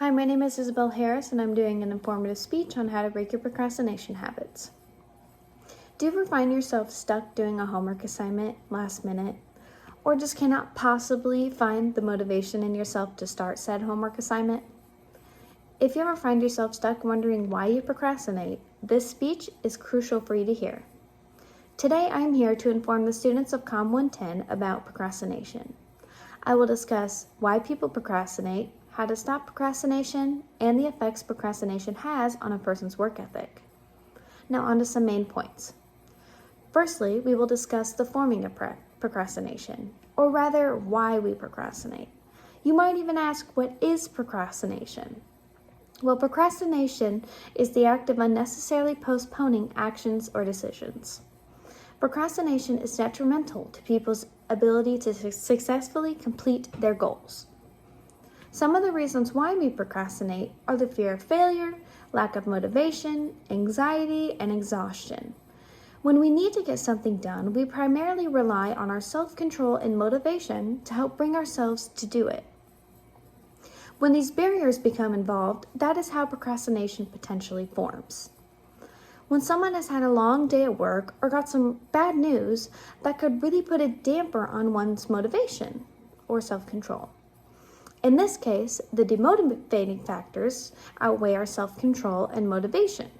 Hi, my name is Isabel Harris, and I'm doing an informative speech on how to break your procrastination habits. Do you ever find yourself stuck doing a homework assignment last minute, or just cannot possibly find the motivation in yourself to start said homework assignment? If you ever find yourself stuck wondering why you procrastinate, this speech is crucial for you to hear. Today, I am here to inform the students of COM 110 about procrastination. I will discuss why people procrastinate, how to stop procrastination, and the effects procrastination has on a person's work ethic. Now on to some main points. Firstly, we will discuss the forming of procrastination, or rather, why we procrastinate. You might even ask, what is procrastination? Well, procrastination is the act of unnecessarily postponing actions or decisions. Procrastination is detrimental to people's ability to successfully complete their goals. Some of the reasons why we procrastinate are the fear of failure, lack of motivation, anxiety, and exhaustion. When we need to get something done, we primarily rely on our self-control and motivation to help bring ourselves to do it. When these barriers become involved, that is how procrastination potentially forms. When someone has had a long day at work or got some bad news, that could really put a damper on one's motivation or self-control. In this case, the demotivating factors outweigh our self-control and motivation.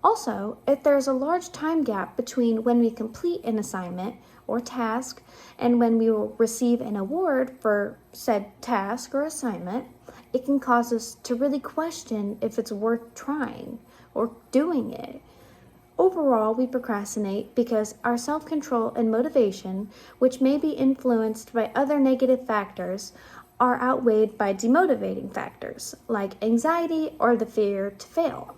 Also, if there is a large time gap between when we complete an assignment or task and when we will receive an award for said task or assignment, it can cause us to really question if it's worth trying or doing it. Overall, we procrastinate because our self-control and motivation, which may be influenced by other negative factors, are outweighed by demotivating factors like anxiety or the fear to fail,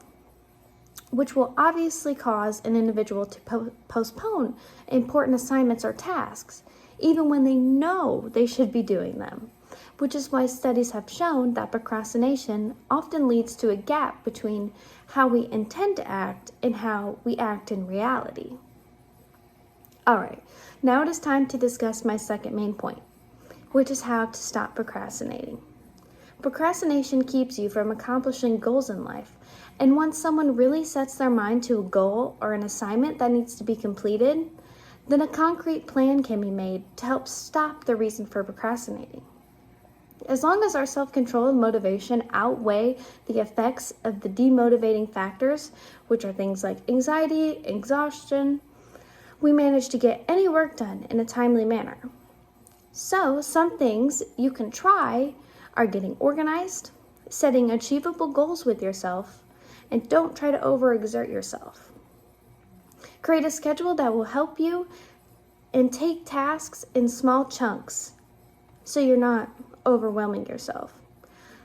which will obviously cause an individual to postpone important assignments or tasks, even when they know they should be doing them, which is why studies have shown that procrastination often leads to a gap between how we intend to act and how we act in reality. Alright, now it is time to discuss my second main point, which is how to stop procrastinating. Procrastination keeps you from accomplishing goals in life, and once someone really sets their mind to a goal or an assignment that needs to be completed, then a concrete plan can be made to help stop the reason for procrastinating. As long as our self-control and motivation outweigh the effects of the demotivating factors, which are things like anxiety, exhaustion, we manage to get any work done in a timely manner. So, some things you can try are getting organized, setting achievable goals with yourself, and don't try to overexert yourself. Create a schedule that will help you and take tasks in small chunks so you're not overwhelming yourself.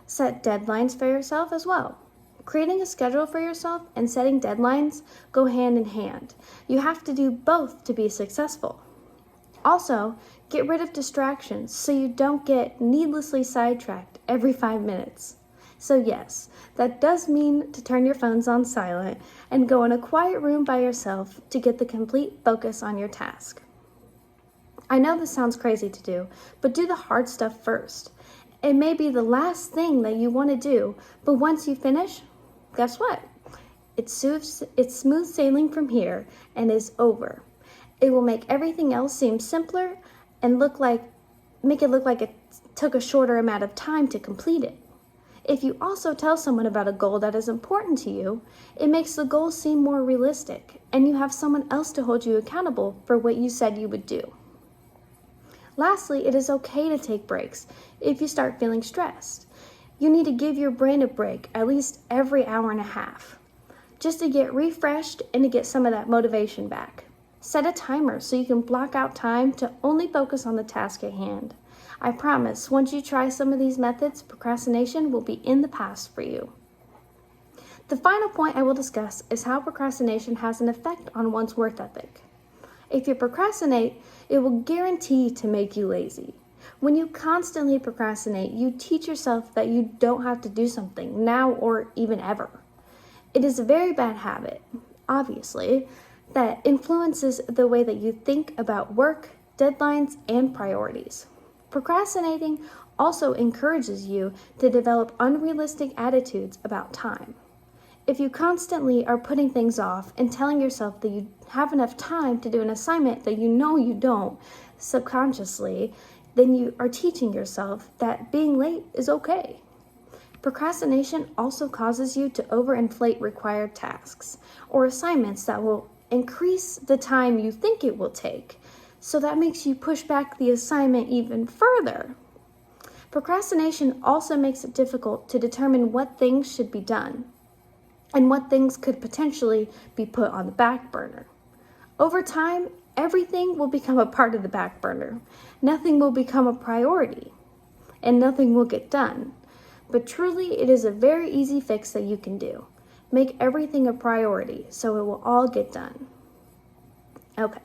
Set deadlines for yourself as well. Creating a schedule for yourself and setting deadlines go hand in hand. You have to do both to be successful. Also, get rid of distractions so you don't get needlessly sidetracked every 5 minutes. So yes, that does mean to turn your phones on silent and go in a quiet room by yourself to get the complete focus on your task. I know this sounds crazy to do, but do the hard stuff first. It may be the last thing that you want to do, but once you finish, guess what? It's smooth sailing from here and is over. It will make everything else seem simpler and make it look like it took a shorter amount of time to complete it. If you also tell someone about a goal that is important to you, it makes the goal seem more realistic, and you have someone else to hold you accountable for what you said you would do. Lastly, it is okay to take breaks if you start feeling stressed. You need to give your brain a break at least every hour and a half, just to get refreshed and to get some of that motivation back. Set a timer so you can block out time to only focus on the task at hand. I promise, once you try some of these methods, procrastination will be in the past for you. The final point I will discuss is how procrastination has an effect on one's work ethic. If you procrastinate, it will guarantee to make you lazy. When you constantly procrastinate, you teach yourself that you don't have to do something now or even ever. It is a very bad habit, obviously, that influences the way that you think about work, deadlines, and priorities. Procrastinating also encourages you to develop unrealistic attitudes about time. If you constantly are putting things off and telling yourself that you have enough time to do an assignment that you know you don't subconsciously, then you are teaching yourself that being late is okay. Procrastination also causes you to overinflate required tasks or assignments that will increase the time you think it will take. So that makes you push back the assignment even further. Procrastination also makes it difficult to determine what things should be done and what things could potentially be put on the back burner. Over time, everything will become a part of the back burner. Nothing will become a priority, and nothing will get done. But truly, it is a very easy fix that you can do. Make everything a priority so it will all get done. Okay,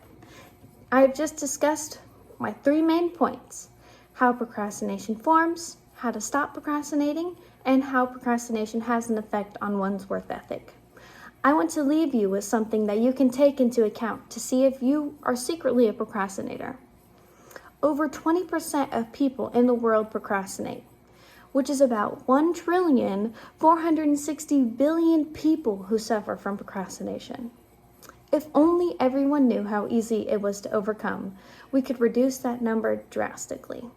I've just discussed my 3 main points: how procrastination forms, how to stop procrastinating, and how procrastination has an effect on one's work ethic. I want to leave you with something that you can take into account to see if you are secretly a procrastinator. Over 20% of people in the world procrastinate, which is about 1,460,000,000,000 people who suffer from procrastination. If only everyone knew how easy it was to overcome, we could reduce that number drastically.